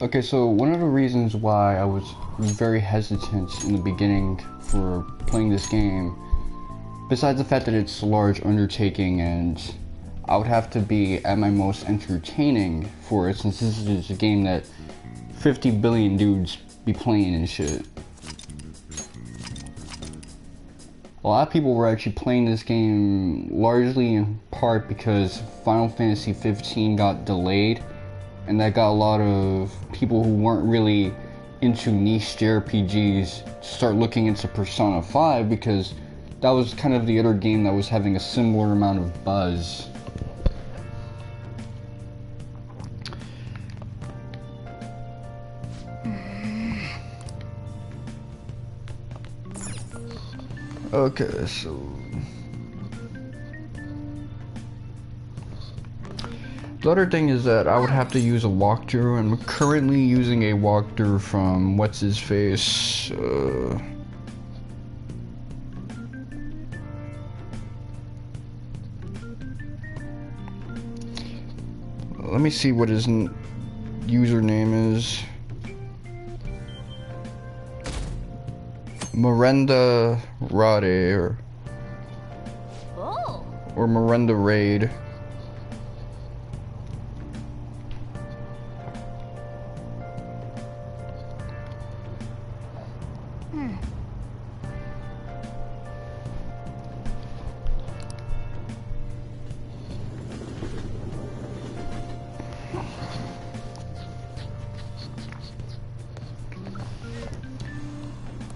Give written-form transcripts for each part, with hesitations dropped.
Okay, so one of the reasons why I was very hesitant in the beginning for playing this game, besides the fact that it's a large undertaking and I would have to be at my most entertaining for it, since this is a game that 50 billion dudes be playing and shit. A lot of people were actually playing this game largely in part because Final Fantasy 15 got delayed, and that got a lot of people who weren't really into niche JRPGs to start looking into Persona 5, because that was kind of the other game that was having a similar amount of buzz. Okay, so the other thing is that I would have to use a walkthrough. I'm currently using a walkthrough from what's his face. Let me see what his username is. Miranda Rade or Miranda Raid.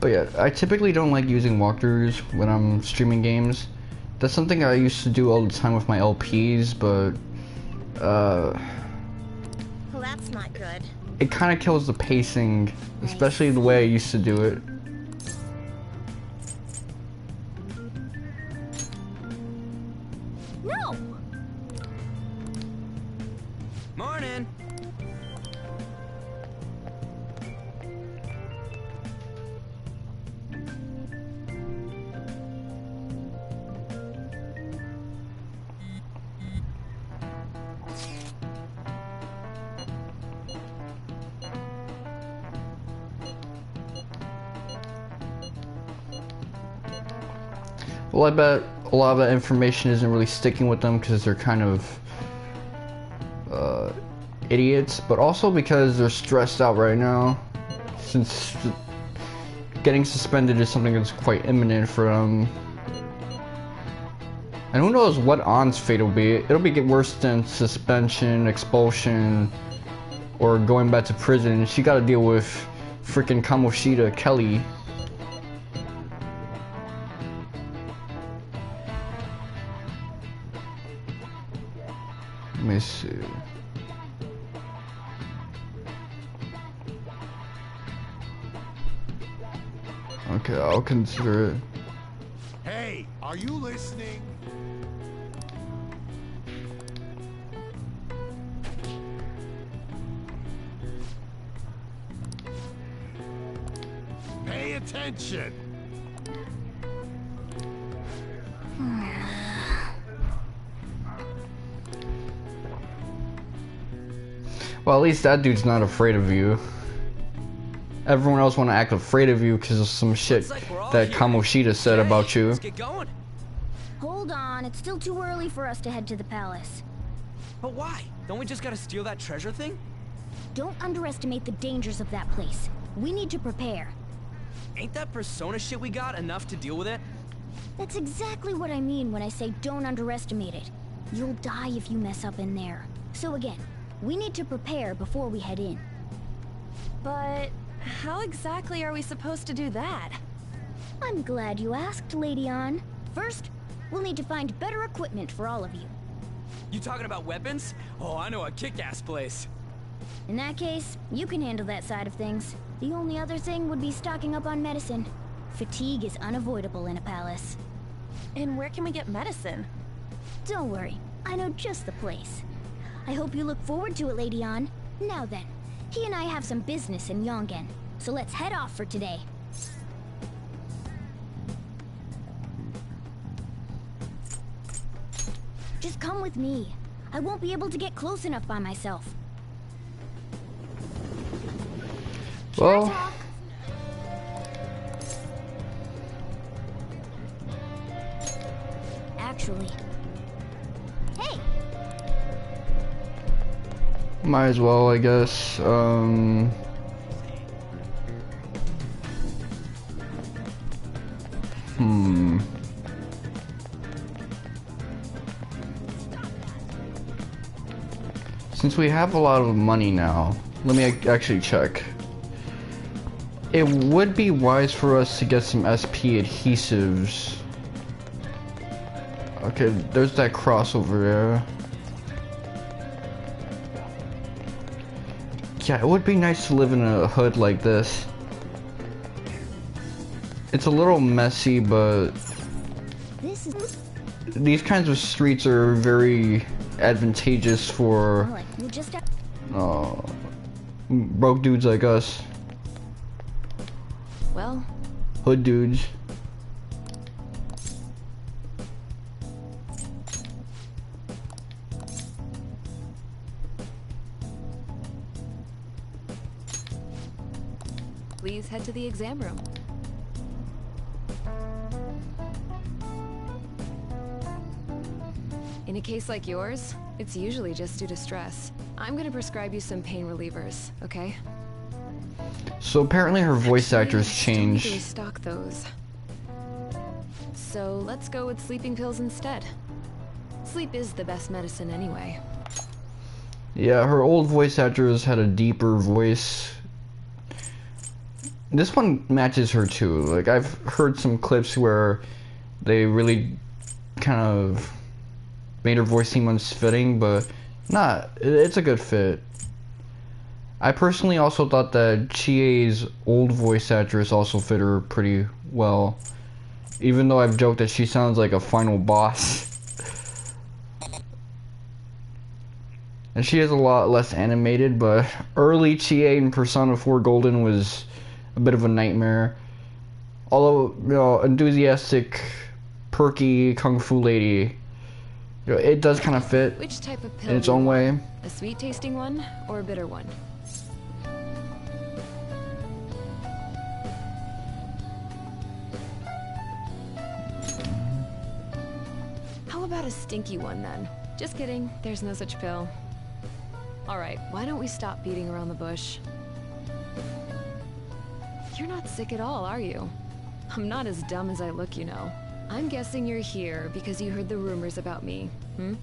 But yeah, I typically don't like using walkthroughs when I'm streaming games. That's something I used to do all the time with my LPs, but Well, that's not good. it kind of kills the pacing, especially the way I used to do it. No! Morning! Well, I bet a lot of that information isn't really sticking with them because they're kind of idiots, but also because they're stressed out right now, since getting suspended is something that's quite imminent for them. And who knows what Ann's fate will be. It'll be worse than suspension, expulsion, or going back to prison. She gotta deal with freaking Kamoshida Kelly. Let me see. Okay, I'll consider it. Hey, are you listening? Pay attention. Well, at least that dude's not afraid of you. Everyone else want to act afraid of you because of some shit that Kamoshida said about you. Let's get going. Hold on, it's still too early for us to head to the palace. But why? Don't we just gotta steal that treasure thing? Don't underestimate the dangers of that place. We need to prepare. Ain't that Persona shit we got enough to deal with it? That's exactly what I mean when I say don't underestimate it. You'll die if you mess up in there. So again, we need to prepare before we head in. But how exactly are we supposed to do that? I'm glad you asked, Lady Ann. First, we'll need to find better equipment for all of you. You talking about weapons? Oh, I know a kick-ass place. In that case, you can handle that side of things. The only other thing would be stocking up on medicine. Fatigue is unavoidable in a palace. And where can we get medicine? Don't worry, I know just the place. I hope you look forward to it, Lady Ann. Now then, he and I have some business in Yongen, so let's head off for today. Just come with me. I won't be able to get close enough by myself. Well, talk? Actually. Hey! might as well, I guess. Since we have a lot of money now, let me actually check. It would be wise for us to get some SP adhesives. Okay, there's that cross over there. Yeah, it would be nice to live in a hood like this. It's a little messy, but This is... these kinds of streets are very advantageous for Alright, we'll just have... broke dudes like us. Well, Hood dudes. please head to the exam room. In a case like yours, it's usually just due to stress. I'm gonna prescribe you some pain relievers, okay? So apparently her voice actors Still need to changed. restock those. So let's go with sleeping pills instead. Sleep is the best medicine anyway. Yeah, her old voice actors had a deeper voice. This one matches her too. Like, I've heard some clips where they really kind of made her voice seem unfitting, but it's a good fit. I personally also thought that Chie's old voice actress also fit her pretty well, even though I've joked that she sounds like a final boss. And she is a lot less animated, but early Chie in Persona 4 Golden was a bit of a nightmare. Although, you know, enthusiastic, perky kung fu lady, you know, it does kind of fit Which type of pill in its do you own want? way. A sweet tasting one or a bitter one? How about a stinky one then? Just kidding, there's no such pill. Alright, why don't we stop beating around the bush? You're not sick at all, are you? I'm not as dumb as I look, you know. I'm guessing you're here because you heard the rumors about me, hmm?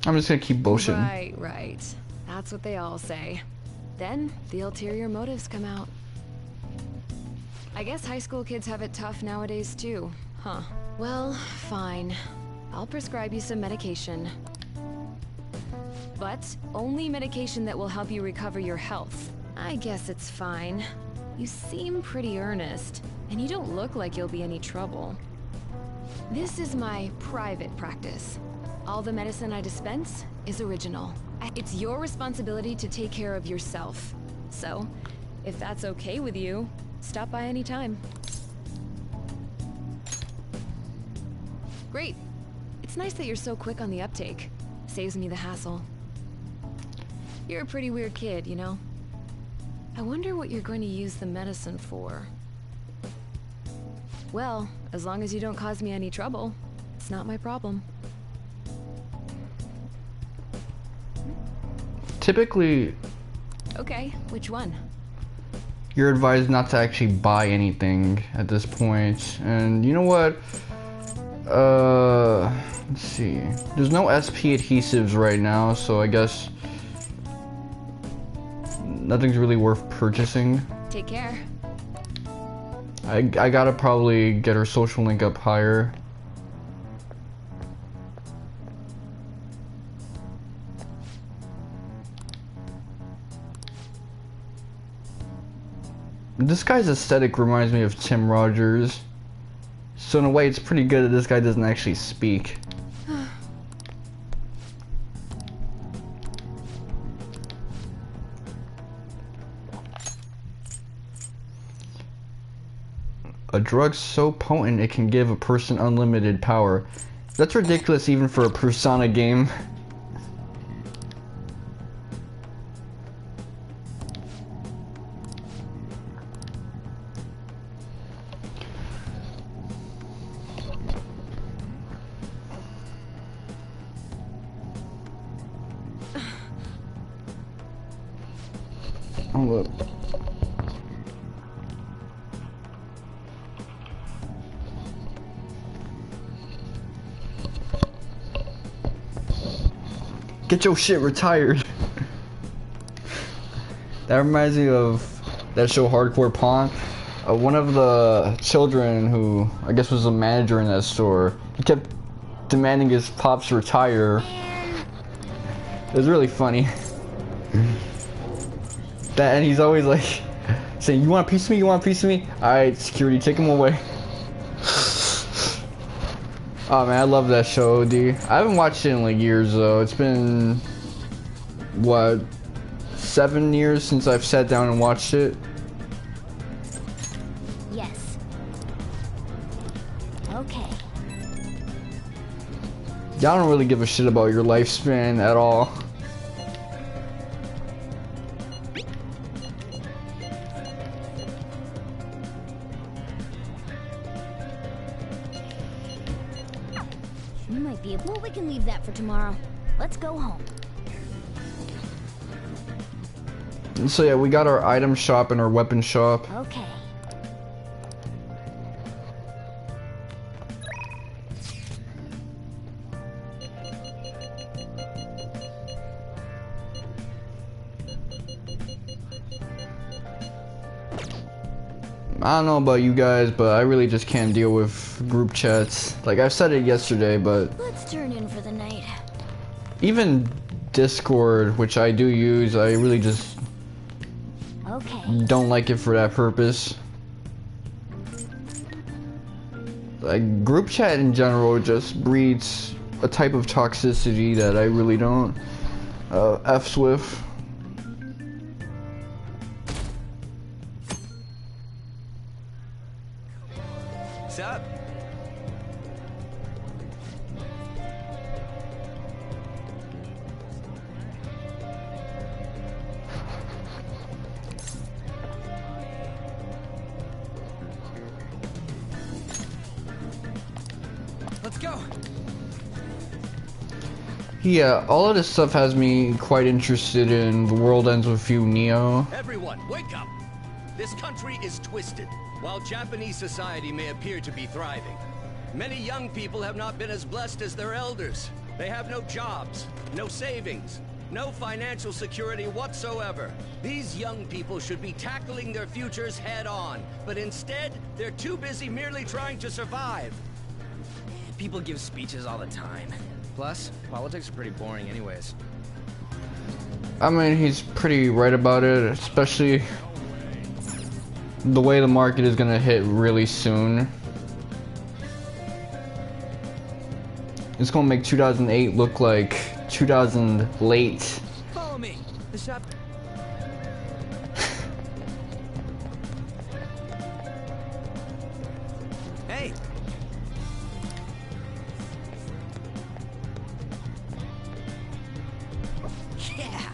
I'm just gonna keep bullshitting. Right. That's what they all say. Then, the ulterior motives come out. I guess high school kids have it tough nowadays too, huh? Well, fine. I'll prescribe you some medication. But only medication that will help you recover your health. I guess it's fine. You seem pretty earnest, and you don't look like you'll be any trouble. This is my private practice. All the medicine I dispense is original. It's your responsibility to take care of yourself. So, if that's okay with you, stop by anytime. Great. It's nice that you're so quick on the uptake. Saves me the hassle. You're a pretty weird kid, you know? I wonder what you're going to use the medicine for. Well, as long as you don't cause me any trouble, it's not my problem. Typically, Okay, which one? you're advised not to actually buy anything at this point. And you know what? Let's see. There's no SP adhesives right now, so I guess nothing's really worth purchasing. Take care. I gotta probably get her social link up higher. This guy's aesthetic reminds me of Tim Rogers. So in a way, it's pretty good that this guy doesn't actually speak. A drug so potent it can give a person unlimited power. That's ridiculous even for a Persona game. Hold up. Get your shit retired. That reminds me of that show Hardcore Pawn. One of the children who I guess was a manager in that store, he kept demanding his pops retire. It was really funny. That, and he's always like saying, "You want a piece of me? You want a piece of me? Alright, security, take him away." Oh man, I love that show, dude. I haven't watched it in like years though. It's been, what, 7 years since I've sat down and watched it. Yes. Okay. Y'all don't really give a shit about your lifespan at all. You might be able. Well, we can leave that for tomorrow. Let's go home. And so yeah, we got our item shop and our weapon shop. Okay. I don't know about you guys, but I really just can't deal with group chats. Like I've said it yesterday, but Let's turn in for the night. even Discord, which I do use, I really just Okay. don't like it for that purpose. Like group chat in general just breeds a type of toxicity that I really don't F's with. What's up? Let's go. Yeah, all of this stuff has me quite interested in The World Ends With You, Neo. Everyone, wake up! This country is twisted. While Japanese society may appear to be thriving, many young people have not been as blessed as their elders. They have no jobs, no savings, no financial security whatsoever. These young people should be tackling their futures head on, but instead, they're too busy merely trying to survive. People give speeches all the time. Plus, politics are pretty boring anyways. I mean, he's pretty right about it, especially the way the market is gonna hit really soon. It's gonna make 2008 look like 2000 late. Follow me. The shop. Hey. Yeah.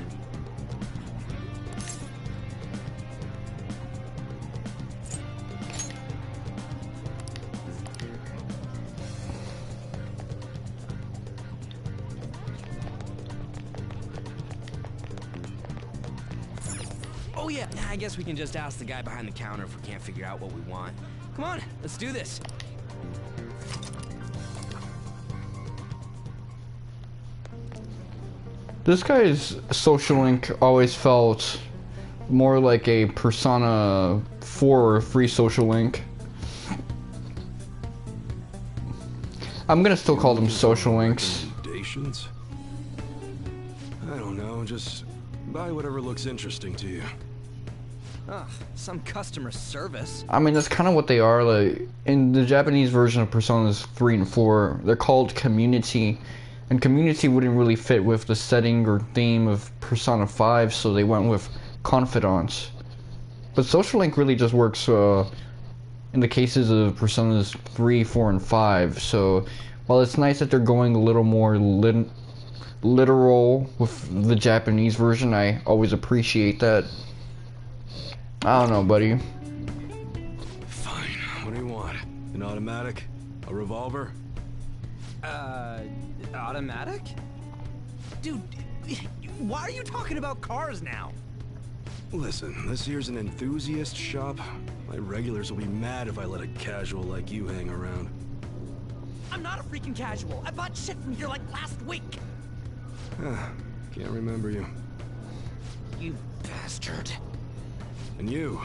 Oh yeah, I guess we can just ask the guy behind the counter if we can't figure out what we want. Come on, let's do this. This guy's social link always felt more like a Persona 4 free social link. I'm gonna still call them social links. Recommendations? I don't know, just buy whatever looks interesting to you. Ugh, some customer service. I mean, that's kind of what they are. Like in the Japanese version of Personas 3 and 4, they're called community, and community wouldn't really fit with the setting or theme of Persona 5, so they went with confidants. But social link really just works in the cases of Personas 3, 4, and 5. So while it's nice that they're going a little more literal with the Japanese version, I always appreciate that. I don't know, buddy. Fine. What do you want? An automatic? A revolver? Automatic? Dude, why are you talking about cars now? Listen, this here's an enthusiast shop. My regulars will be mad if I let a casual like you hang around. I'm not a freaking casual. I bought shit from here like last week. Can't remember you. You bastard. And you?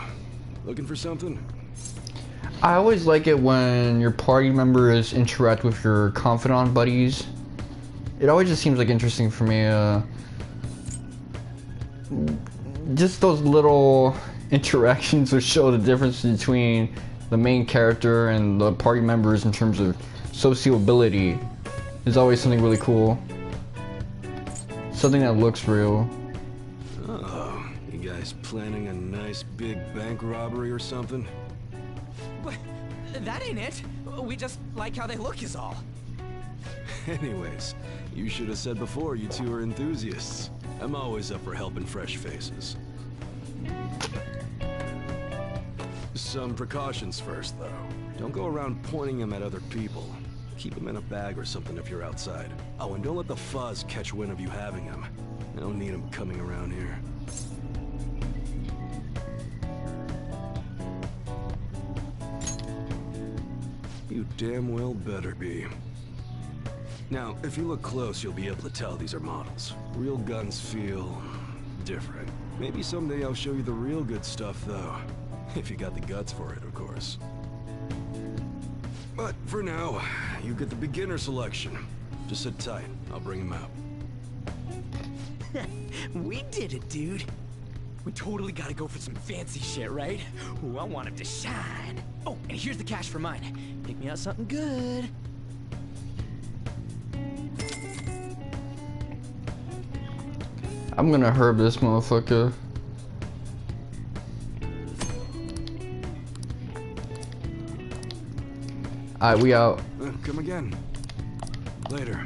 Looking for something? I always like it when your party members interact with your confidant buddies. It always just seems like interesting for me. Just those little interactions which show the difference between the main character and the party members in terms of sociability is always something really cool. Something that looks real. Oh, you guys planning a nice big bank robbery or something? What? That ain't it. We just like how they look is all. Anyways, you should have said before you two are enthusiasts. I'm always up for helping fresh faces. Some precautions first, though. Don't go around pointing them at other people. Keep them in a bag or something if you're outside. Oh, and don't let the fuzz catch wind of you having them. I don't need them coming around here. You damn well better be. Now, if you look close, you'll be able to tell these are models. Real guns feel different. Maybe someday I'll show you the real good stuff, though. If you got the guts for it, of course. But for now, you get the beginner selection. Just sit tight. I'll bring him out. We did it, dude. We totally gotta go for some fancy shit, right? Ooh, I want him to shine. Oh, and here's the cash for mine. Pick me out something good. I'm gonna herb this motherfucker. Alright, we out. Come again. Later.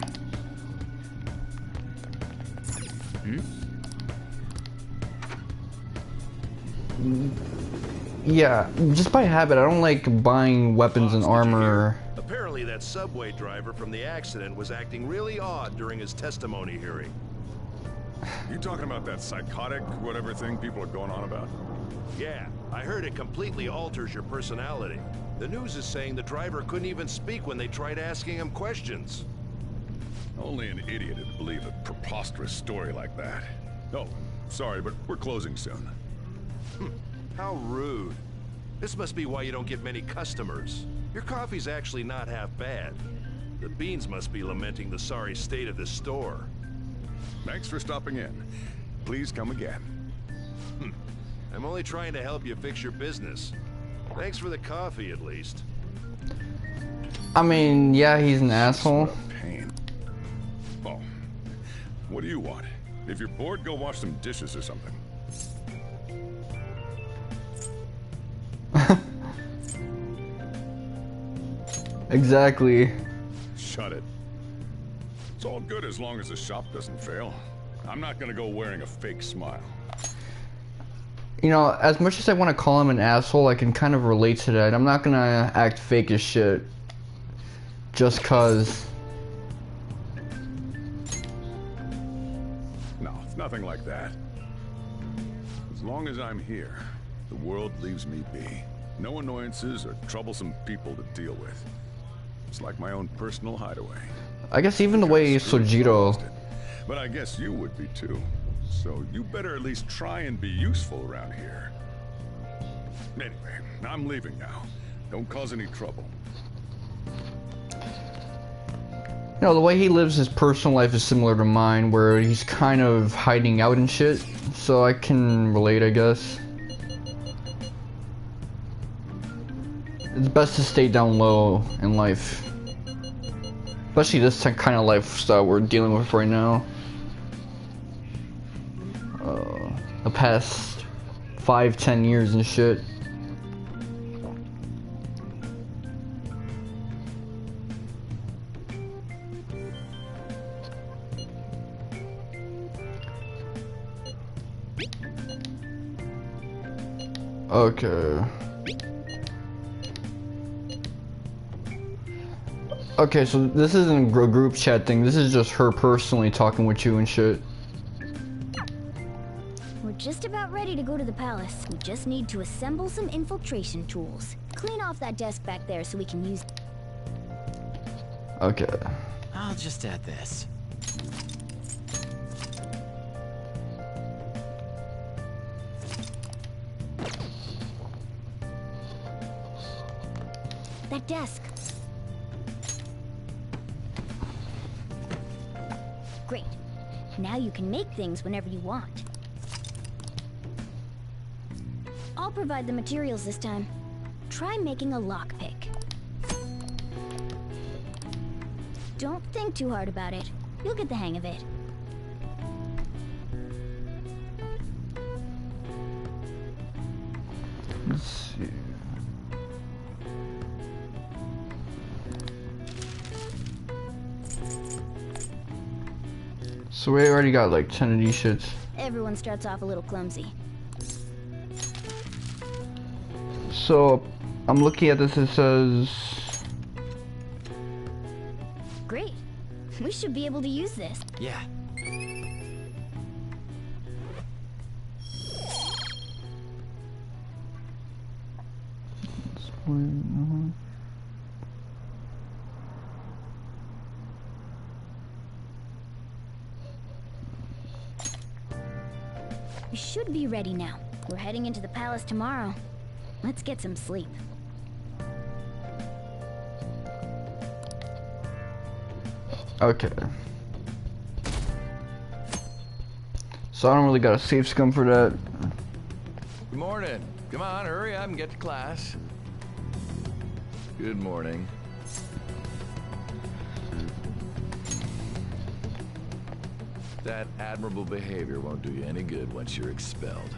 Yeah, just by habit, I don't like buying weapons and armor. Apparently that subway driver from the accident was acting really odd during his testimony hearing. You talking about that psychotic whatever thing people are going on about? Yeah, I heard it completely alters your personality. The news is saying the driver couldn't even speak when they tried asking him questions. Only an idiot would believe a preposterous story like that. Oh, sorry, but we're closing soon. How rude. This must be why you don't get many customers. Your coffee's actually not half bad. The beans must be lamenting the sorry state of this store. Thanks for stopping in. Please come again. I'm only trying to help you fix your business. Thanks for the coffee, at least. I mean, yeah, he's an asshole. What a pain. Oh, what do you want? If you're bored, go wash some dishes or something. Exactly. Shut it. It's all good as long as the shop doesn't fail. I'm not gonna go wearing a fake smile. You know, as much as I want to call him an asshole, I can kind of relate to that. I'm not gonna act fake as shit just cause. No, it's nothing like that. As long as I'm here, the world leaves me be. No annoyances or troublesome people to deal with. It's like my own personal hideaway. I guess even the way Sojiro. But I guess you would be too. So you better at least try and be useful around here. Anyway, I'm leaving now. Don't cause any trouble. You know, the way he lives his personal life is similar to mine, where he's kind of hiding out and shit. So I can relate, I guess. It's best to stay down low in life. Especially this kind of lifestyle we're dealing with right now. The past 5-10 years and shit. Okay. Okay, so this isn't a group chat thing. This is just her personally talking with you and shit. We're just about ready to go to the palace. We just need to assemble some infiltration tools. Clean off that desk back there so we can use... Okay. I'll just add this. That desk. Great. Now you can make things whenever you want. I'll provide the materials this time. Try making a lockpick. Don't think too hard about it. You'll get the hang of it. Let's see. So we already got like 10 of these shits. Everyone starts off a little clumsy. So I'm looking at this, it says... Great. We should be able to use this. Yeah. We should be ready now. We're heading into the palace tomorrow. Let's get some sleep. Okay. So I don't really got a safe scum for that. Good morning. Come on, hurry up and get to class. Good morning. That admirable behavior won't do you any good once you're expelled.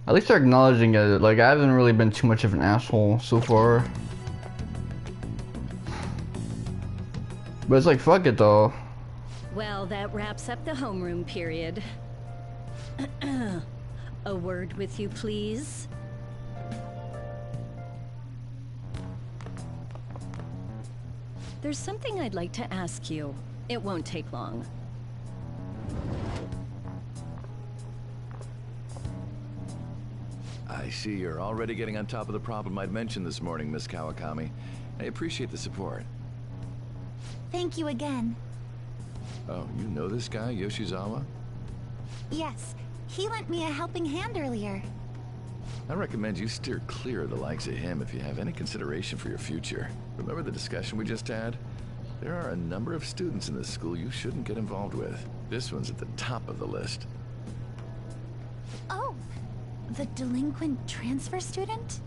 At least they're acknowledging it. Like, I haven't really been too much of an asshole so far. But it's like, fuck it though. Well, that wraps up the homeroom period. A word with you, please. There's something I'd like to ask you. It won't take long. I see you're already getting on top of the problem I'd mentioned this morning, Miss Kawakami. I appreciate the support. Thank you again. Oh, you know this guy, Yoshizawa? Yes, he lent me a helping hand earlier. I recommend you steer clear of the likes of him if you have any consideration for your future. Remember the discussion we just had? There are a number of students in this school you shouldn't get involved with. This one's at the top of the list. Oh, the delinquent transfer student?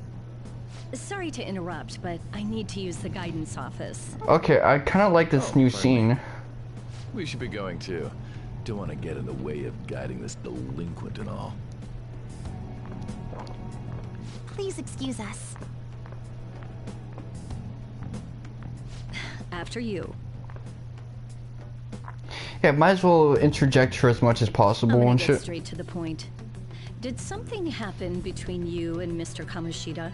Sorry to interrupt, but I need to use the guidance office. Okay, I kind of like this new scene. We should be going too. Don't want to get in the way of guiding this delinquent and all. Please excuse us. After you. Yeah, might as well interject her as much as possible and Get shit. straight to the point. Did something happen between you and Mr. Kamoshida?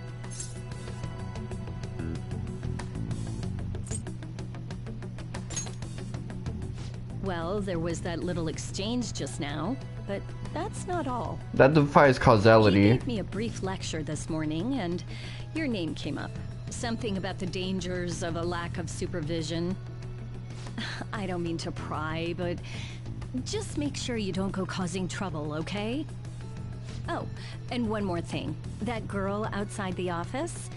Well, there was that little exchange just now, but that's not all. That defies You causality. gave me a brief lecture this morning, and your name came up. Something about the dangers of a lack of supervision. I don't mean to pry, but just make sure you don't go causing trouble, okay? Oh, and one more thing. That girl outside the office,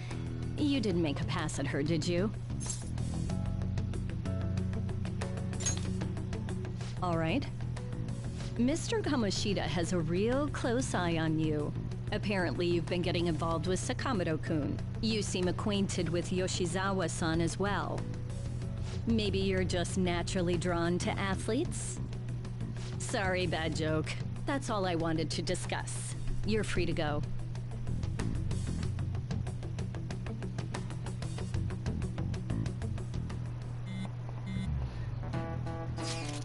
you didn't make a pass at her, did you? All right. Mr. Kamoshida has a real close eye on you. Apparently you've been getting involved with Sakamoto-kun. You seem acquainted with Yoshizawa-san as well. Maybe you're just naturally drawn to athletes? Sorry, bad joke. That's all I wanted to discuss. You're free to go.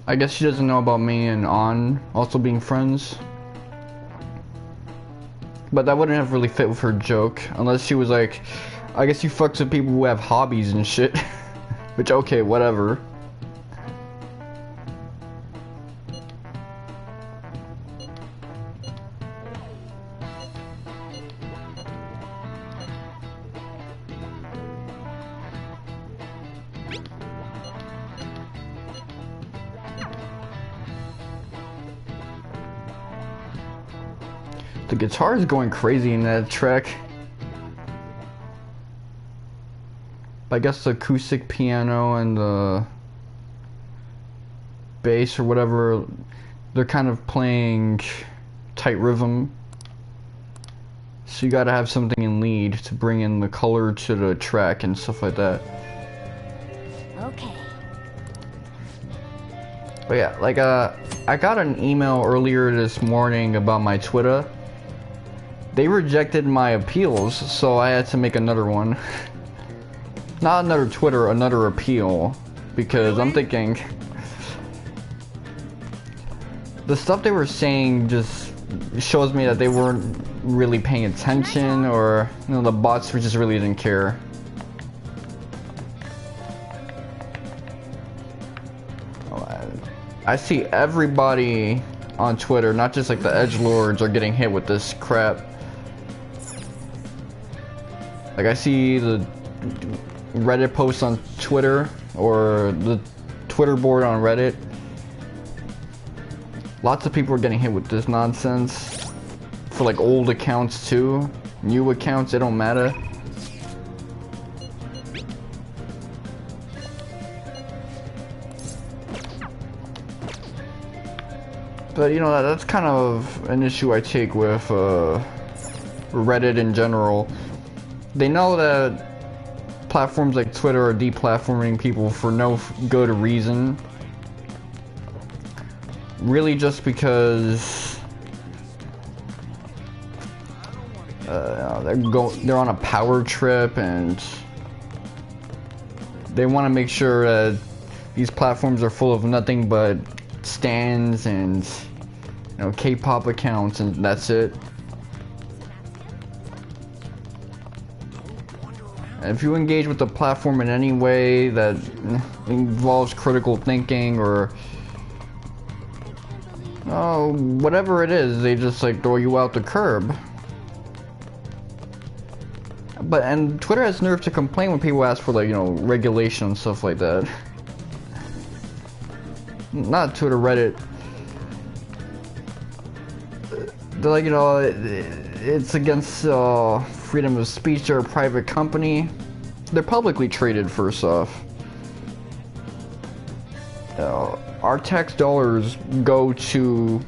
I guess she doesn't know about me and An also being friends. But that wouldn't have really fit with her joke, unless she was like, I guess you fucks with people who have hobbies and shit. Which, okay, whatever. The guitar is going crazy in that track. I guess the acoustic piano and the bass or whatever, they're kind of playing tight rhythm. So you gotta have something in lead to bring in the color to the track and stuff like that. Okay. But yeah, like I got an email earlier this morning about my Twitter. They rejected my appeals, so I had to make another one. Not another Twitter, another appeal. Because I'm thinking... the stuff they were saying just shows me that they weren't really paying attention, or, you know, the bots just really didn't care. I see everybody on Twitter, not just like the edgelords, are getting hit with this crap. Like, I see the Reddit posts on Twitter, or the Twitter board on Reddit. Lots of people are getting hit with this nonsense. For like old accounts too. New accounts, it don't matter. But you know, that's kind of an issue I take with Reddit in general. They know that platforms like Twitter are deplatforming people for no good reason. Really just because they're on a power trip, and they want to make sure that these platforms are full of nothing but stans and, you know, K-pop accounts, and that's it. If you engage with the platform in any way that involves critical thinking or whatever it is, they just like throw you out the curb. And Twitter has nerve to complain when people ask for, like, you know, regulation and stuff like that. Not Twitter, Reddit. They're like, you know, it's against freedom of speech. They're a private company. They're publicly traded, first off. Our tax dollars go to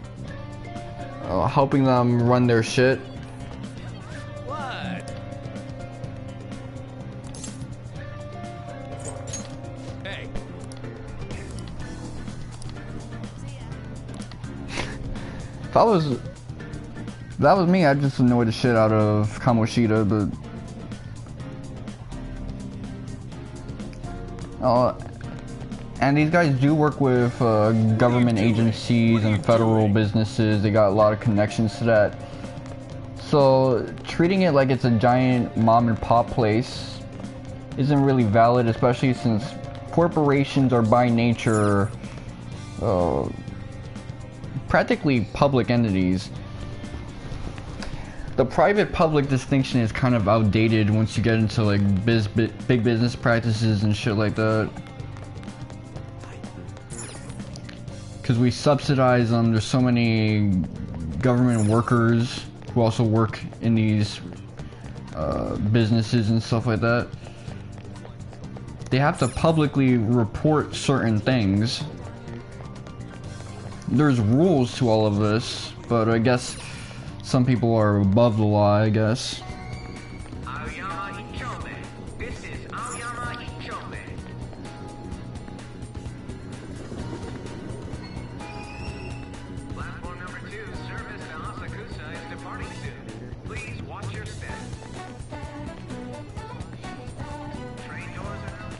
helping them run their shit. What? Hey. If that was me, I'd just annoy the shit out of Kamoshida, but and these guys do work with government agencies and federal businesses. They got a lot of connections to that. So treating it like it's a giant mom and pop place isn't really valid, especially since corporations are by nature practically public entities. The private-public distinction is kind of outdated once you get into like big business practices and shit like that. Because we subsidize them. There's so many government workers who also work in these businesses and stuff like that. They have to publicly report certain things. There's rules to all of this, but I guess some people are above the law, I guess. This is Aoyama Ichome. Platform number 2, service to Asakusa is departing soon. Please watch your step. Train doors are now.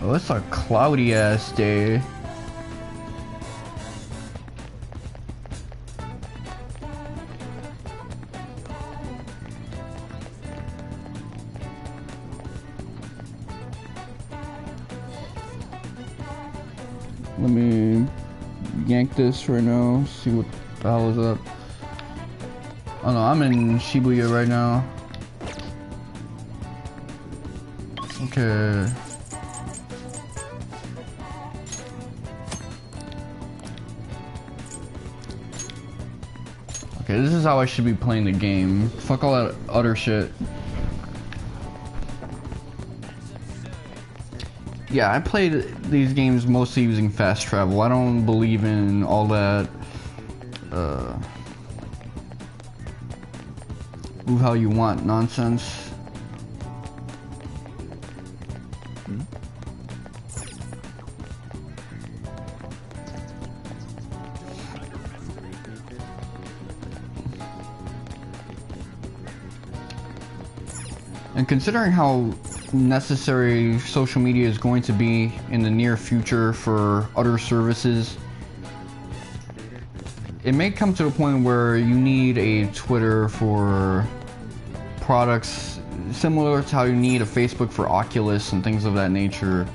Oh, it's a cloudy ass day. Let me yank this right now, see what the hell is up. Oh no, I'm in Shibuya right now. Okay. Okay, this is how I should be playing the game. Fuck all that other shit. Yeah, I played these games mostly using fast travel. I don't believe in all that, move how you want nonsense. And considering how necessary social media is going to be in the near future for other services, it may come to a point where you need a Twitter for products similar to how you need a Facebook for Oculus and things of that nature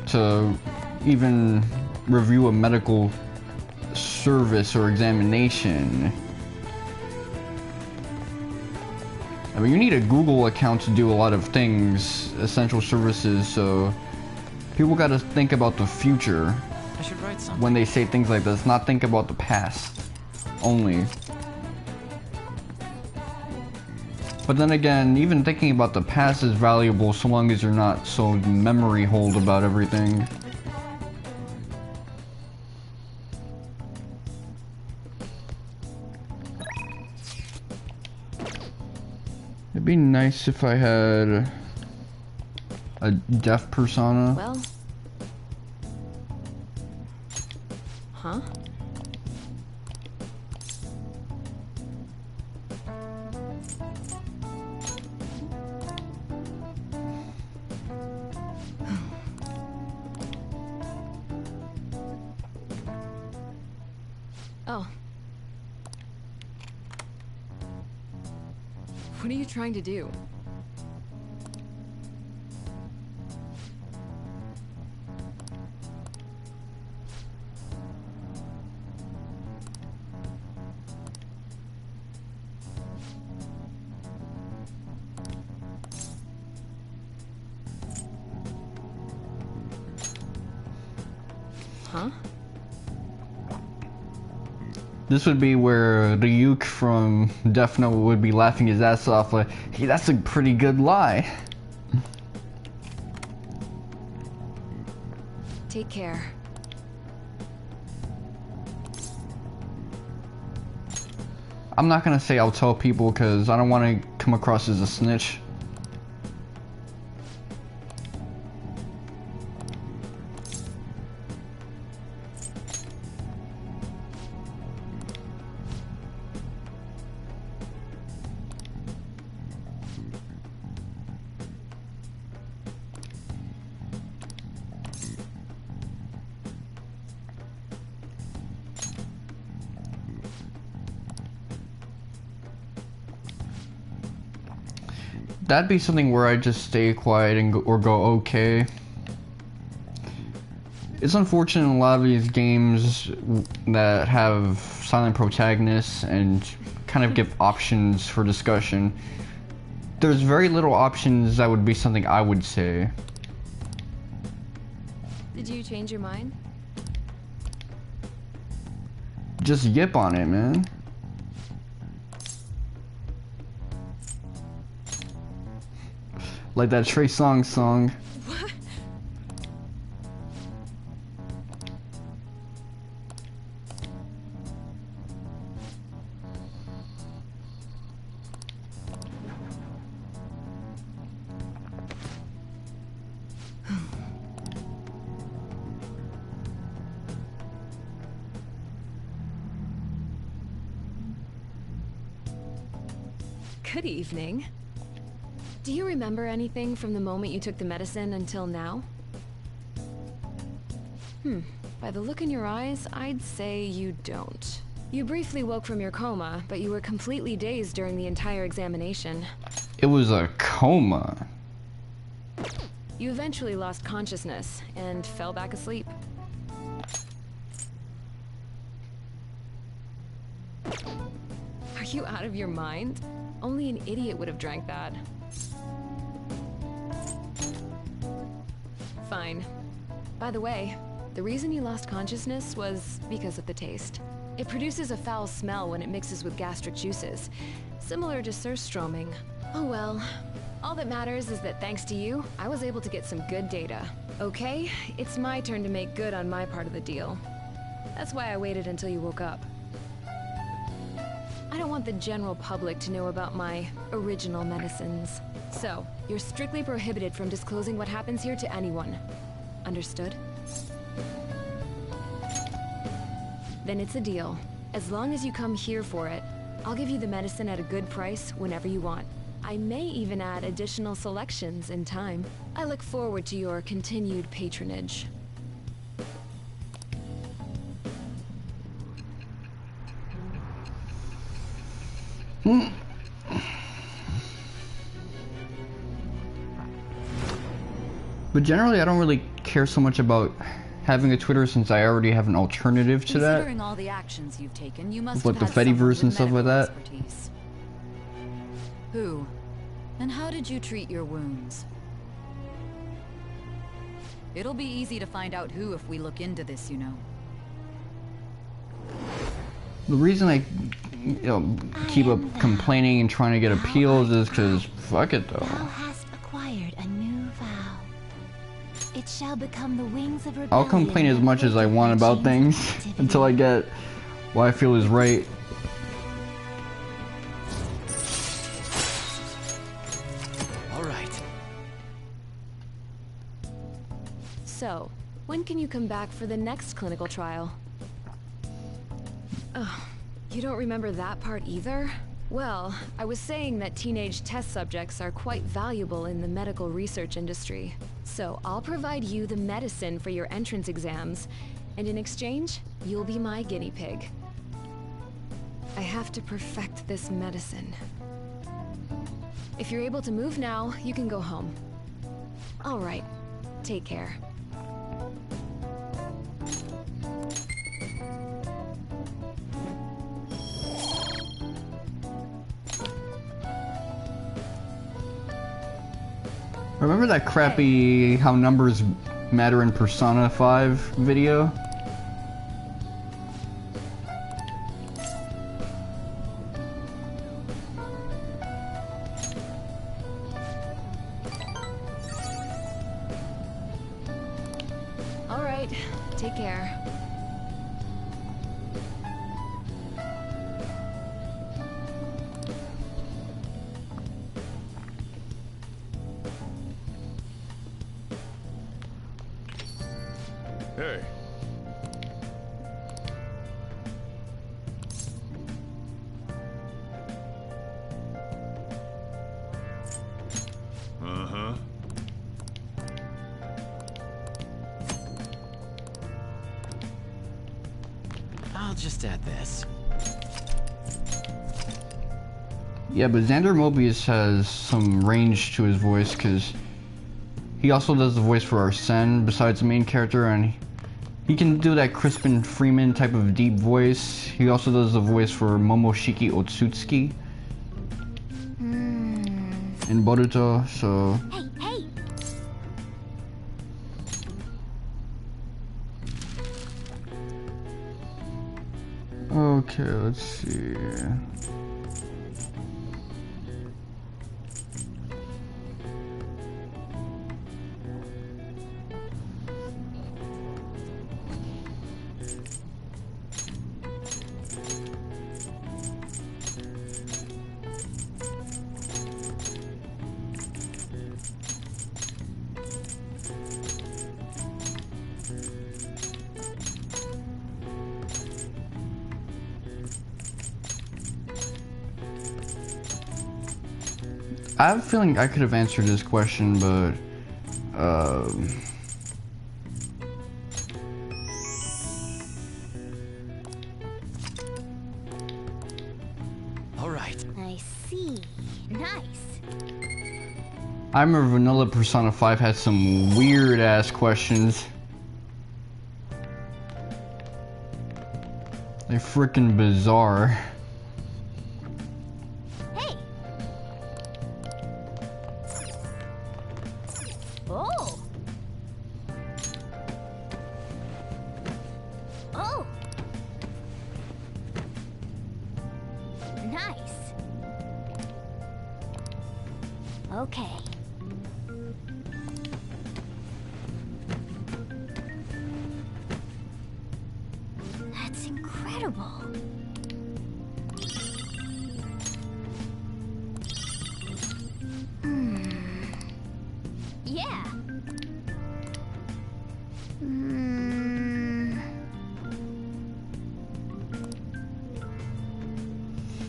to even review a medical service or examination. I mean, you need a Google account to do a lot of things, essential services, so people gotta think about the future I should write something. when they say things like this, not think about the past only. But then again, even thinking about the past is valuable so long as you're not so memory hold about everything. It'd be nice if I had a deaf persona. Well. Huh? Oh. What are you trying to do? Huh? This would be where Ryuk from Death Note would be laughing his ass off like, hey, that's a pretty good lie. Take care. I'm not gonna say I'll tell people because I don't want to come across as a snitch. That'd be something where I just stay quiet and or go okay. It's unfortunate in a lot of these games that have silent protagonists and kind of give options for discussion. There's very little options that would be something I would say. Did you change your mind? Just yip on it, man. Like that Trey Songz song. What? Good evening. Do you remember anything from the moment you took the medicine until now? By the look in your eyes, I'd say you don't. You briefly woke from your coma, but you were completely dazed during the entire examination. It was a coma. You eventually lost consciousness and fell back asleep. Are you out of your mind? Only an idiot would have drank that. Fine. By the way, the reason you lost consciousness was because of the taste. It produces a foul smell when it mixes with gastric juices, similar to surströmming. Oh well. All that matters is that thanks to you, I was able to get some good data. Okay, it's my turn to make good on my part of the deal. That's why I waited until you woke up. I don't want the general public to know about my original medicines. So, you're strictly prohibited from disclosing what happens here to anyone. Understood? Then it's a deal. As long as you come here for it, I'll give you the medicine at a good price whenever you want. I may even add additional selections in time. I look forward to your continued patronage. But generally, I don't really care so much about having a Twitter since I already have an alternative to that. Considering all the actions you've taken, you must With have the had Fediverse someone and with stuff like medical that. expertise. Who? And how did you treat your wounds? It'll be easy to find out who if we look into this, you know. The reason I keep up complaining and trying to get appeals is because fuck it though. Thou hast acquired a new vow. It shall become the wings of rebellion. I'll complain as much as I want about things until I get what I feel is right. All right. So, when can you come back for the next clinical trial? Oh, you don't remember that part either? Well, I was saying that teenage test subjects are quite valuable in the medical research industry. So I'll provide you the medicine for your entrance exams, and in exchange, you'll be my guinea pig. I have to perfect this medicine. If you're able to move now, you can go home. All right, take care. Remember that crappy How Numbers Matter in Persona 5 video? All right, take care. Hey. Uh-huh. I'll just add this. Yeah, but Xander Mobius has some range to his voice because he also does the voice for Arsene besides the main character, and he can do that Crispin Freeman type of deep voice. He also does the voice for Momoshiki Otsutsuki in Boruto, so... Hey! Okay, let's see... I have a feeling I could have answered this question, but All right. I see. Nice. I remember Vanilla Persona 5 had some weird ass questions. They're freaking bizarre. Hey. Oh. Oh. Nice. Okay. That's incredible. Yeah.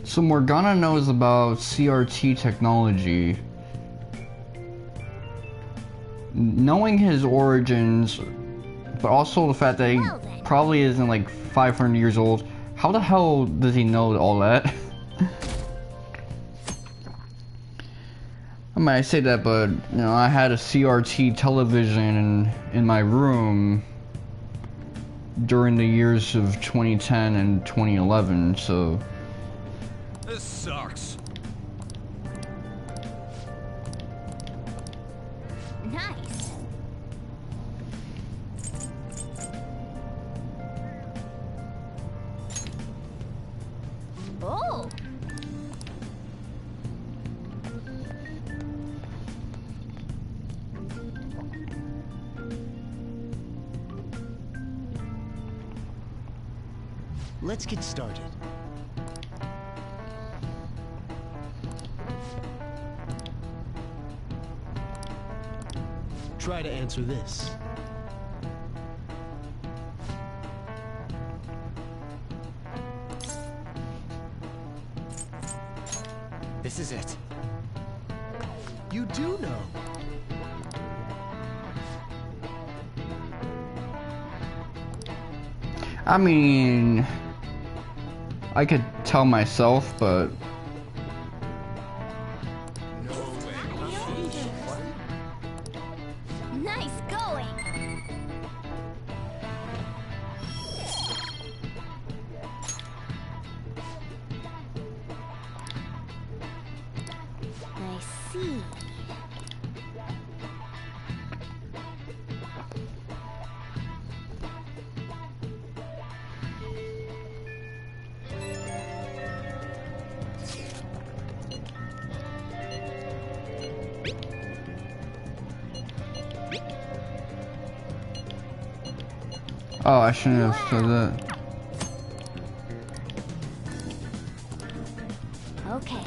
So Morgana knows about CRT technology. Knowing his origins, but also the fact that he probably isn't like 500 years old, how the hell does he know all that? I mean, I say that, but you know, I had a CRT television in my room during the years of 2010 and 2011, so... This sucks. Nice. Oh. Let's get started. Try to answer this. This is it. You do know. I mean, I could tell myself, but... Nice going. I see. Oh, I shouldn't have said that. Okay.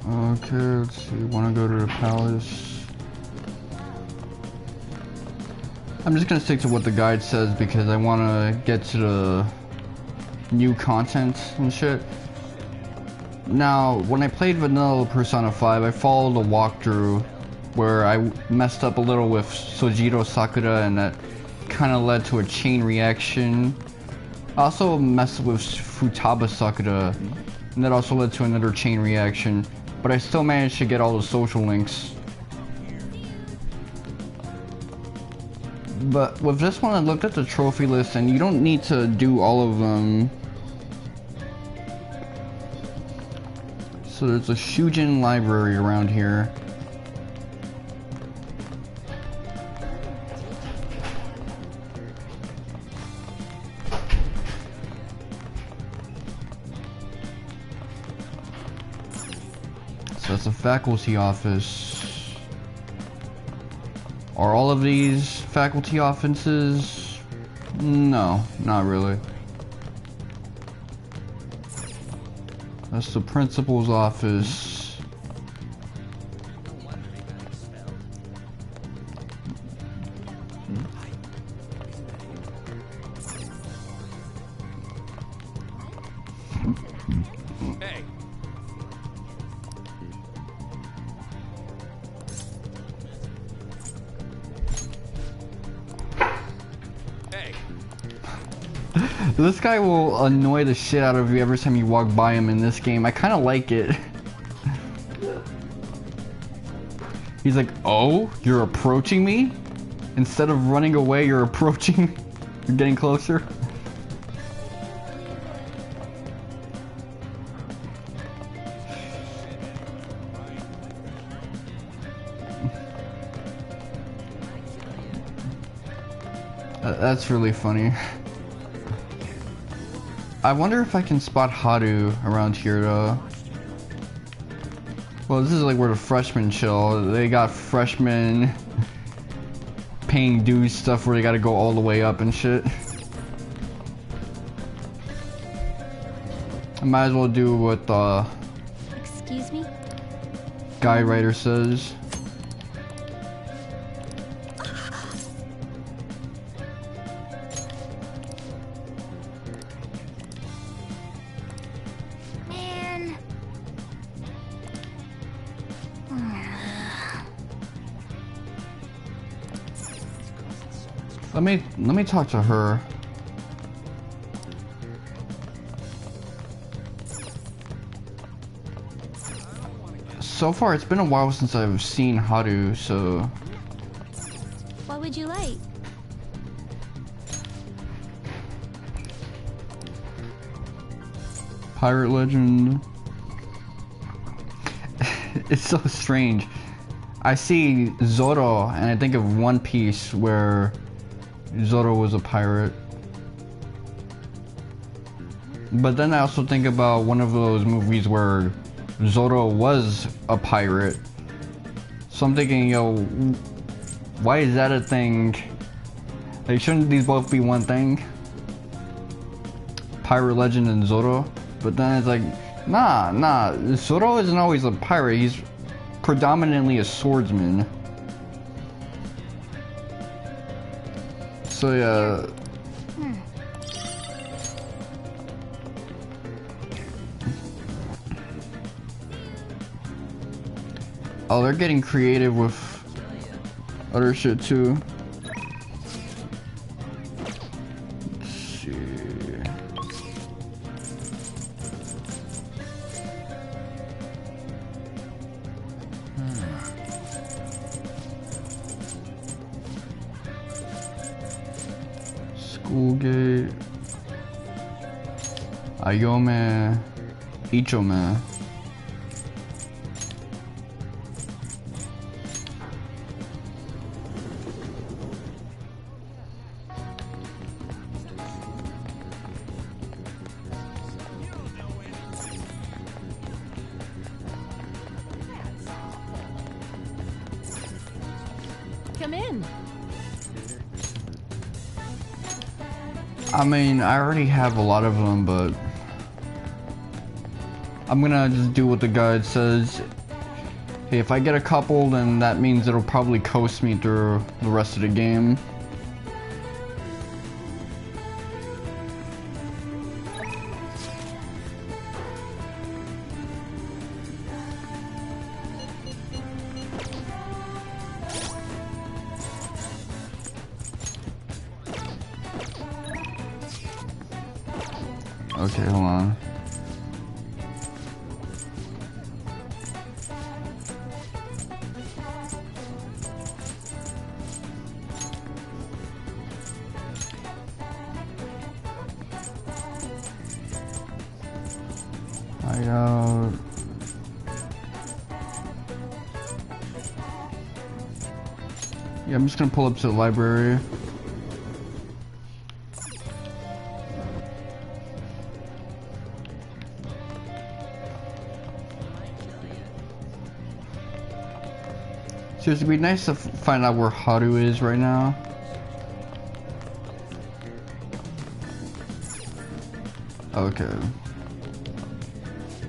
Okay, let's see. Want to go to the palace? I'm just gonna stick to what the guide says because I want to get to the new content and shit. Now, when I played Vanilla Persona 5, I followed a walkthrough where I messed up a little with Sojiro Sakura, and that kind of led to a chain reaction. I also messed with Futaba Sakura, and that also led to another chain reaction, but I still managed to get all the social links. But with this one, I looked at the trophy list, and you don't need to do all of them. So there's a Shujin library around here. So that's the faculty office. Are all of these faculty offices? No, not really. That's the principal's office. Hey. Hey. This guy will annoy the shit out of you every time you walk by him in this game. I kind of like it. He's like, oh, you're approaching me? Instead of running away, you're approaching. You're getting closer. That's really funny. I wonder if I can spot Haru around here though. Well, this is like where the freshmen chill. They got freshmen paying dues stuff where they gotta go all the way up and shit. I might as well do what the Excuse me? guide writer says. Man. Let me talk to her. So far, it's been a while since I've seen Haru, so What would you like? Pirate Legend. It's so strange. I see Zoro and I think of One Piece where Zoro was a pirate. But then I also think about one of those movies where Zoro was a pirate. So I'm thinking, yo, why is that a thing? Like, shouldn't these both be one thing? Pirate Legend and Zoro? But then it's like, nah, Zoro isn't always a pirate, he's predominantly a swordsman. So yeah. Oh, they're getting creative with other shit too. Let's see. Schoolgate, Ayome, Ichome. Come in. I mean, I already have a lot of them, but I'm gonna just do what the guide says. Hey, if I get a couple, then that means it'll probably coast me through the rest of the game. Okay, hold on. Yeah, I'm just gonna pull up to the library. Seriously, it'd be nice to find out where Haru is right now. Okay.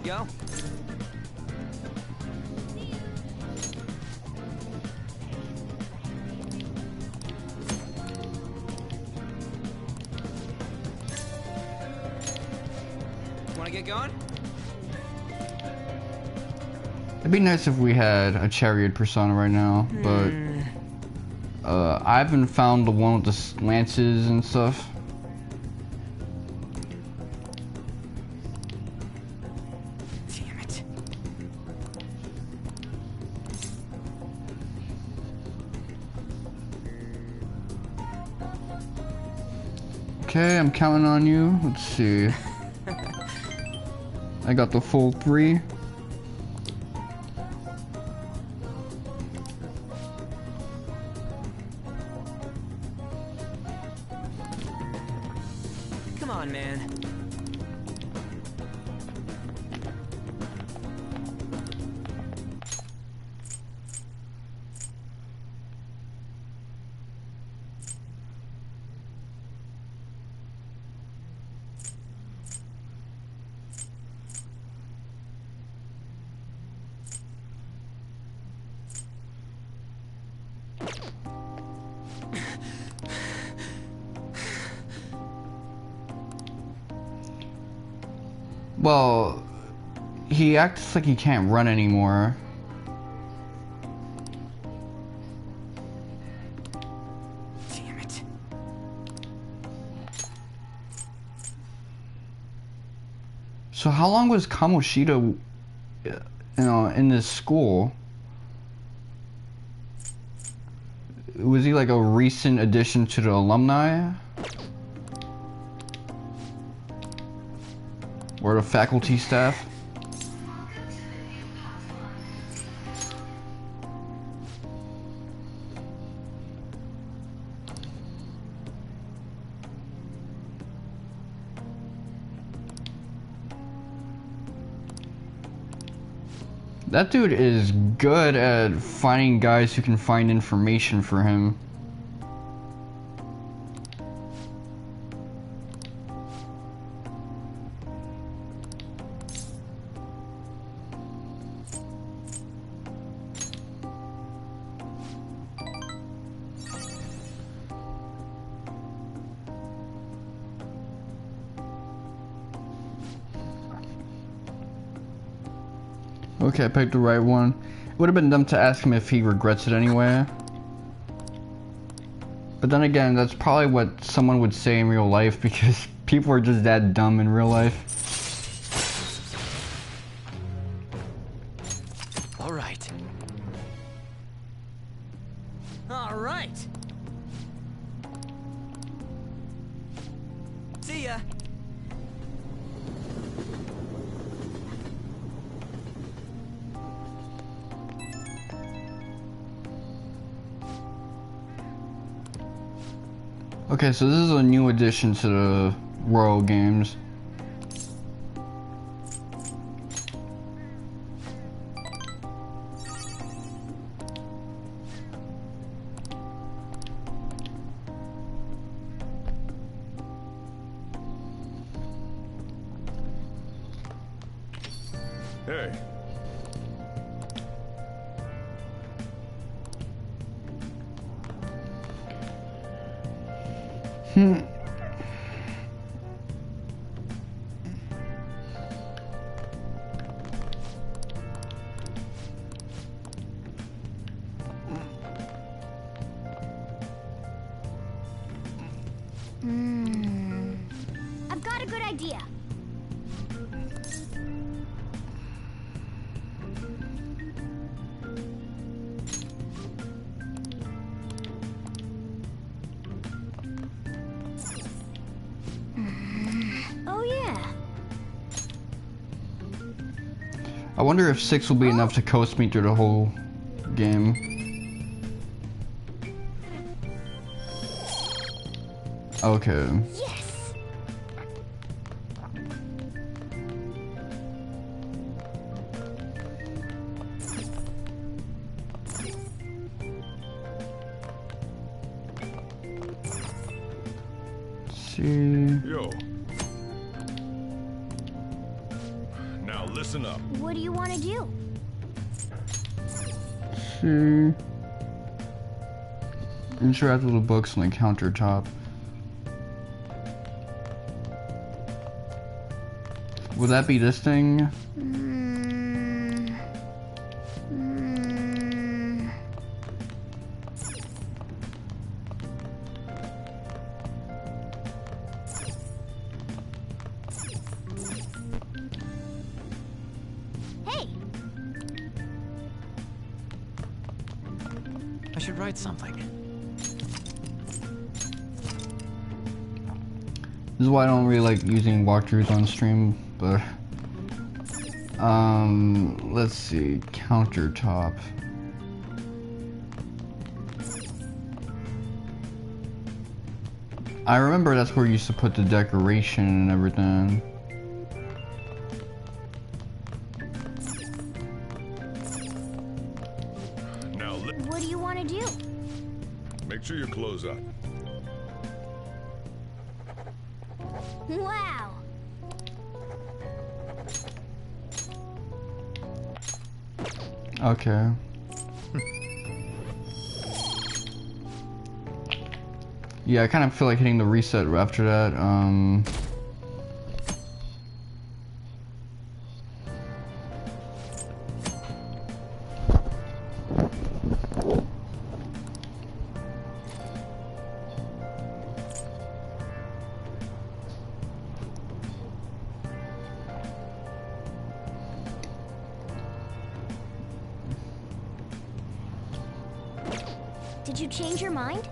Go. Wanna get going? It'd be nice if we had a chariot persona right now, but I haven't found the one with the lances and stuff. Damn it. Okay, I'm counting on you. Let's see. I got the full 3. Come on, man. Well, he acts like he can't run anymore. Damn it. So how long was Kamoshida, you know, in this school? Was he like a recent addition to the alumni? Or the faculty staff? That dude is good at finding guys who can find information for him. Okay, I picked the right one. It would have been dumb to ask him if he regrets it anyway. But then again, that's probably what someone would say in real life because people are just that dumb in real life. All right. All right. See ya. Okay, so this is a new addition to the Royal games. Hey. I've got a good idea. Oh yeah. I wonder if 6 will be enough to coast me through the whole game. Okay. Yes. See. Yo. Now listen up. What do you want to do? See. Interact with the books on the countertop. Would that be this thing? Hey! I should write something. This is why I don't really like using walkthroughs on stream, but let's see, countertop. I remember that's where you used to put the decoration and everything. Now, What do you want to do? make sure your clothes up. Wow! Okay. Yeah, I kind of feel like hitting the reset after that. Did you change your mind?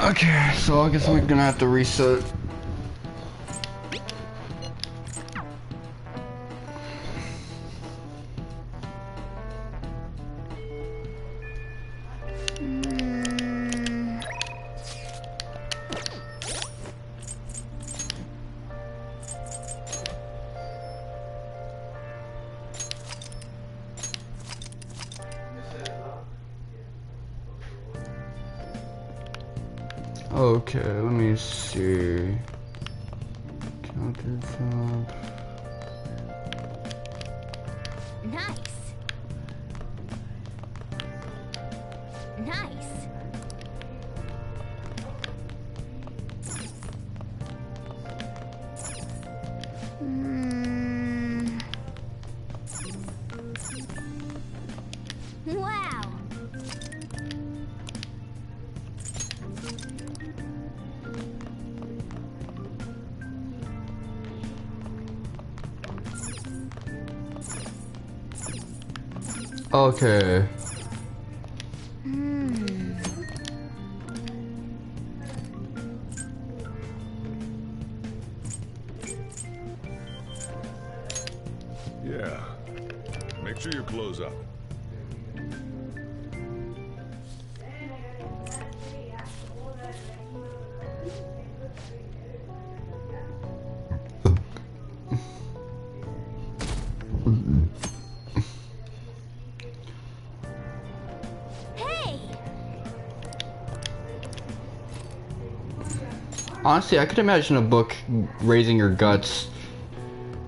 Okay, so I guess we're gonna have to reset. Okay, let me see. Countertop. Nice. Nice. Wow. Okay. Yeah. Make sure your clothes up. Honestly, I could imagine a book raising your guts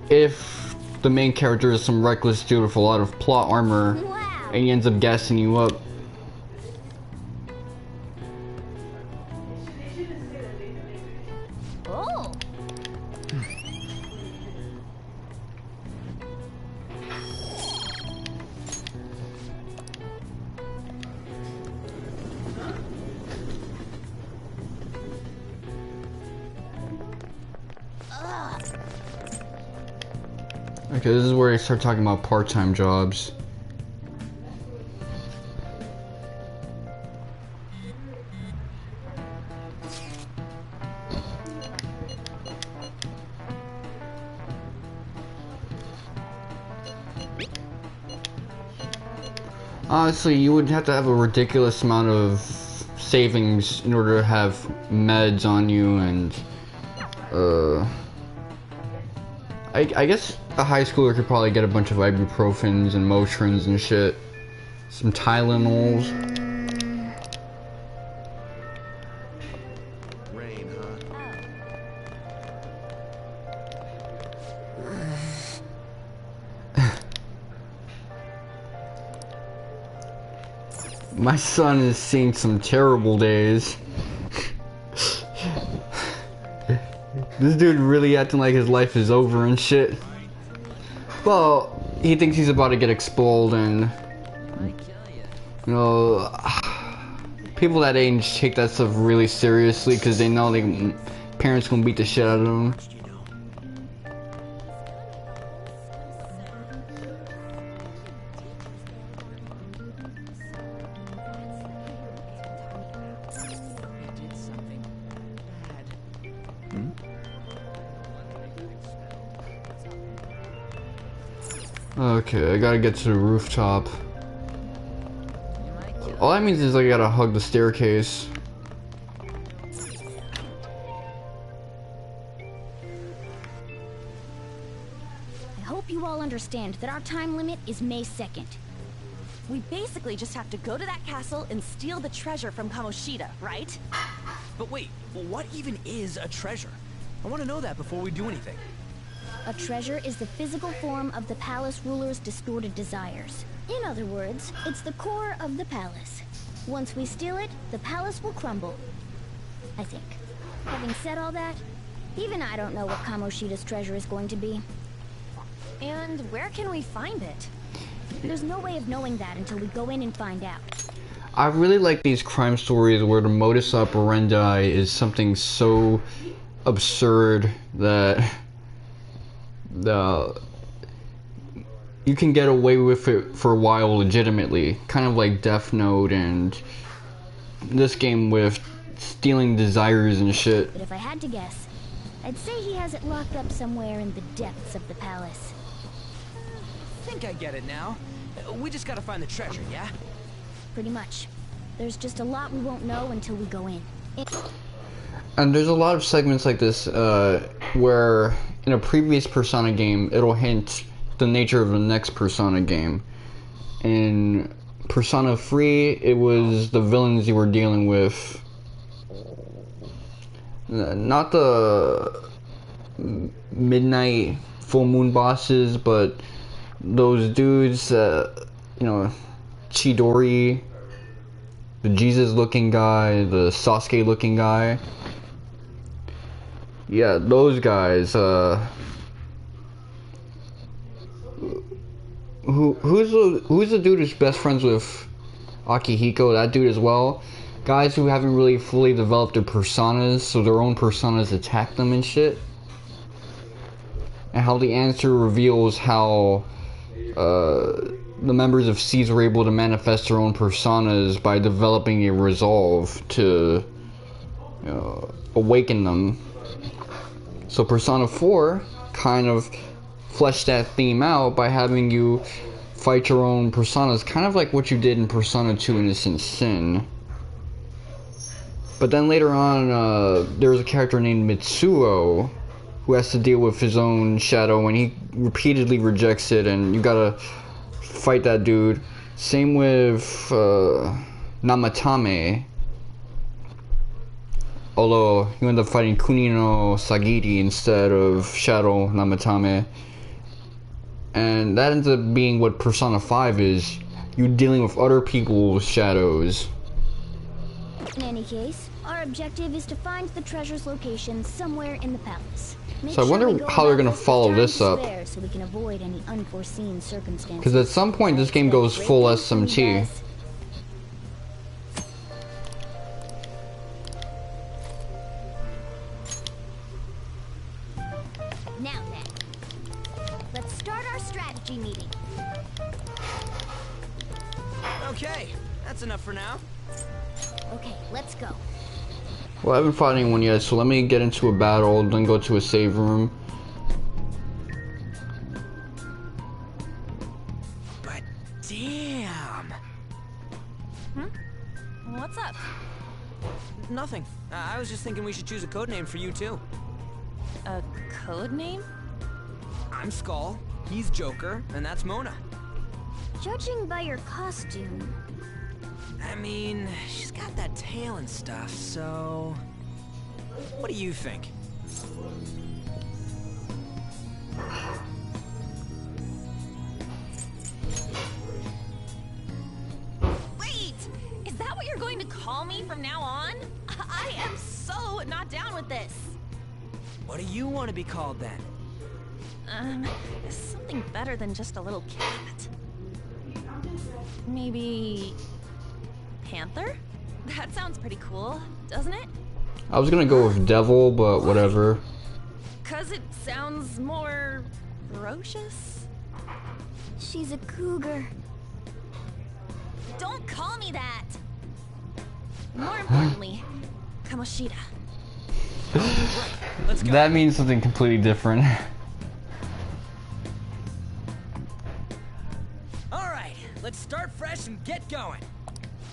if the main character is some reckless dude with a lot of plot armor and he ends up gassing you up. Oh. Okay, this is where I start talking about part-time jobs. Honestly, you would have to have a ridiculous amount of savings in order to have meds on you and, I guess a high schooler could probably get a bunch of ibuprofens and Motrins and shit. Some Tylenols. rain, huh? My son is seeing some terrible days. This dude really acting like his life is over and shit. Well, he thinks he's about to get expelled, and you know, people that age take that stuff really seriously because they know parents gonna beat the shit out of them. Okay, I gotta get to the rooftop. All that means is I gotta hug the staircase. I hope you all understand that our time limit is May 2nd. We basically just have to go to that castle and steal the treasure from Kamoshida, right? But wait, what even is a treasure? I want to know that before we do anything. A treasure is the physical form of the palace ruler's distorted desires. In other words, it's the core of the palace. Once we steal it, the palace will crumble. I think. Having said all that, even I don't know what Kamoshida's treasure is going to be. And where can we find it? There's no way of knowing that until we go in and find out. I really like these crime stories where the modus operandi is something so absurd that you can get away with it for a while legitimately, kind of like Death Note and this game with stealing desires and shit. But if I had to guess, I'd say he has it locked up somewhere in the depths of the palace. I think I get it now. We just gotta find the treasure, yeah? Pretty much. There's just a lot we won't know until we go in. And there's a lot of segments like this where in a previous Persona game it'll hint the nature of the next Persona game. In Persona 3 it was the villains you were dealing with. Not the midnight full moon bosses, but those dudes, you know, Chidori, the Jesus looking guy, the Sasuke looking guy. Yeah, those guys. Who's the dude who's best friends with Akihiko? That dude as well. Guys who haven't really fully developed their personas, so their own personas attack them and shit. And how the answer reveals how the members of SEES were able to manifest their own personas by developing a resolve to awaken them. So Persona 4 kind of fleshed that theme out by having you fight your own personas, kind of like what you did in Persona 2 Innocent Sin. But then later on, there's a character named Mitsuo who has to deal with his own shadow, and he repeatedly rejects it, and you gotta fight that dude. Same with Namatame. Although you end up fighting Kunino Sagiri instead of Shadow Namatame. And that ends up being what Persona 5 is. You dealing with other people's shadows. In any case, our objective is to find the treasure's location somewhere in the palace. So I wonder how they're gonna follow this up. So we can avoid any unforeseen circumstances. Because at some point this game goes full SMT. Now then, let's start our strategy meeting. Okay, that's enough for now. Okay, let's go. Well, I haven't fought anyone yet, so let me get into a battle, then go to a save room. But damn! What's up? Nothing. I was just thinking we should choose a code name for you too. A code name? I'm Skull, he's Joker, and that's Mona. Judging by your costume... I mean, she's got that tail and stuff, so... What do you think? Wait! Is that what you're going to call me from now on? I am so not down with this. What do you want to be called then? Something better than just a little cat. Maybe... Panther? That sounds pretty cool, doesn't it? I was gonna go with devil, but whatever. 'Cause it sounds more... ferocious? She's a cougar. Don't call me that! More importantly, Kamoshida. That means something completely different. Alright, let's start fresh and get going.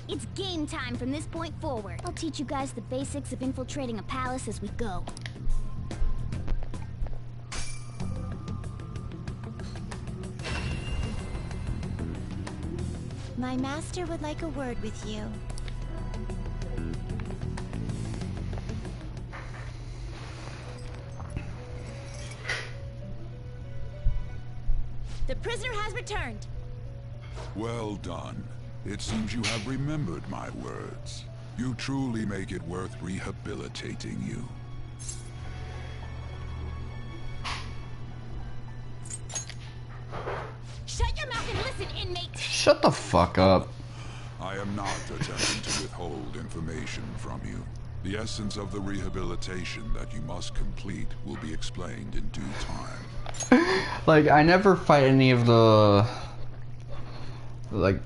It's game time from this point forward. I'll teach you guys the basics of infiltrating a palace as we go. My master would like a word with you. The prisoner has returned. Well done. It seems you have remembered my words. You truly make it worth rehabilitating you. Shut your mouth and listen, inmate! Shut the fuck up. I am not attempting to withhold information from you. The essence of the rehabilitation that you must complete will be explained in due time. Like, I never fight any of the... like...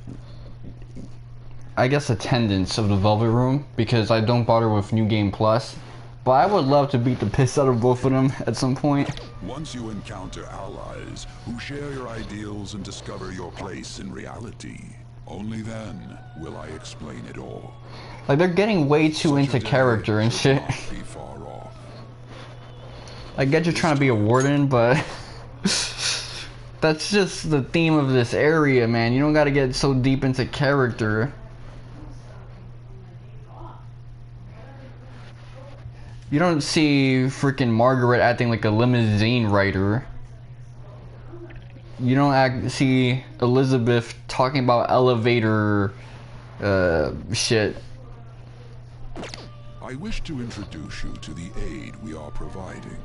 I guess attendants of the Velvet Room, because I don't bother with New Game Plus. But I would love to beat the piss out of both of them at some point. Once you encounter allies who share your ideals and discover your place in reality, only then will I explain it all. Like, they're getting way too into character and shit. I get you're trying to be a warden, but that's just the theme of this area, man. You don't gotta get so deep into character. You don't see freaking Margaret acting like a limousine rider. You don't see Elizabeth talking about elevator shit. I wish to introduce you to the aid we are providing.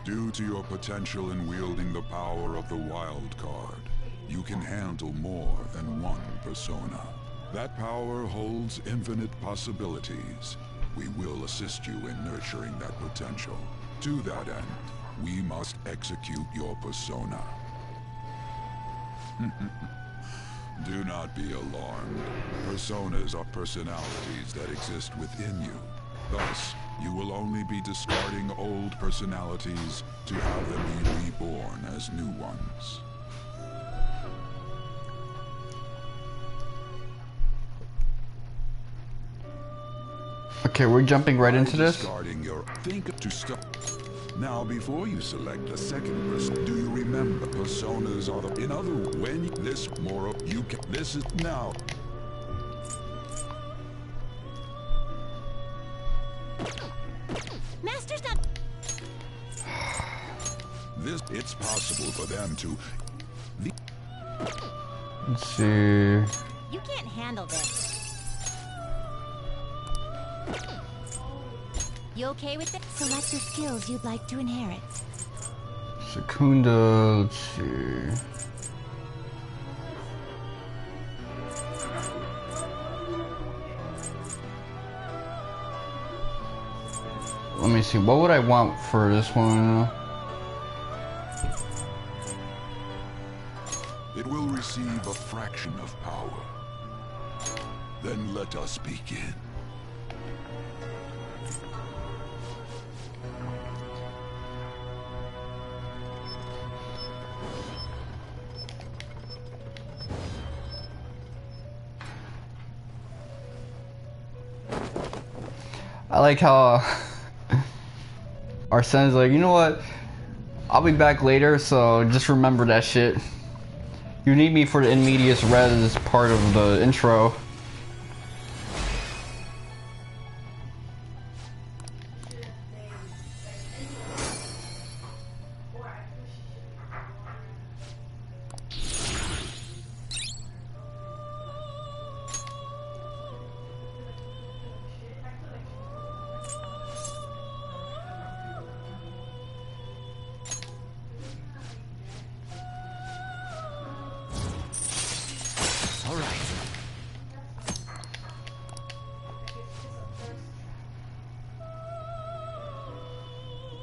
Due to your potential in wielding the power of the wild card, you can handle more than one persona. That power holds infinite possibilities. We will assist you in nurturing that potential. To that end, we must execute your persona. Do not be alarmed. Personas are personalities that exist within you. Thus, you will only be discarding old personalities to have them be reborn as new ones. Okay, we're jumping right into this. Discarding your to start. Now, before you select the second person, do you remember personas are the in other when this more you can this is now. Master's not. This it's possible for them to. Let's see. You can't handle this. You okay with it? Select the skills you'd like to inherit. Secunda, let's see. Let me see, what would I want for this one? It will receive a fraction of power. Then let us begin. I like how Arsene's like, you know what? I'll be back later, so just remember that shit. You need me for the in medias res part of the intro.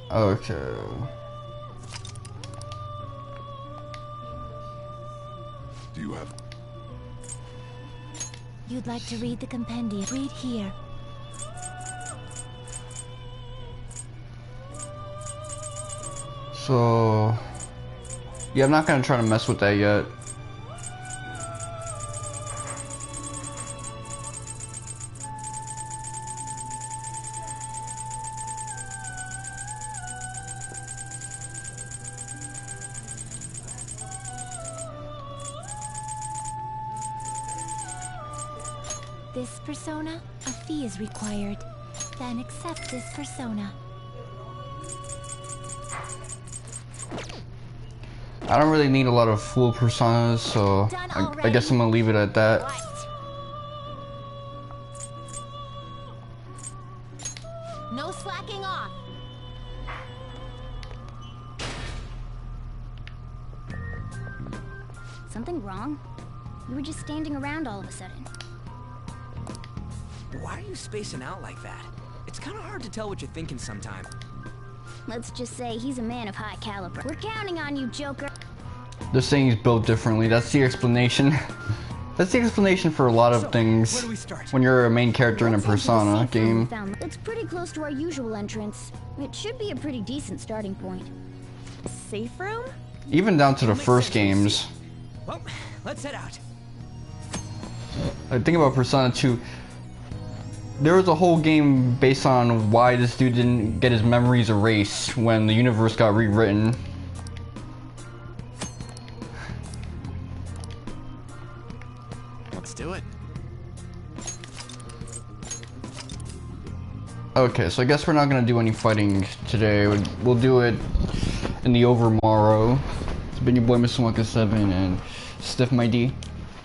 Okay. Do you have... You'd like to read the compendium? Read here. So... yeah, I'm not gonna try to mess with that yet. This persona, a fee is required. Then accept this persona. I don't really need a lot of full personas, so I guess I'm gonna leave it at that. No slacking off. Something wrong? You were just standing around all of a sudden. Why are you spacing out like that? It's kind of hard to tell what you're thinking sometimes. Let's just say he's a man of high caliber. We're counting on you, Joker. This thing is built differently. That's the explanation. That's the explanation for a lot of things when you're a main character in a Persona game. It's pretty close to our usual entrance. It should be a pretty decent starting point. Safe room? Even down to the first games. Well, let's head out. I think about Persona 2. There was a whole game based on why this dude didn't get his memories erased when the universe got rewritten. Let's do it. Okay, so I guess we're not gonna do any fighting today. We'll do it in the overmorrow. It's been your boy Mr. Wonka 7 and Stiff My D.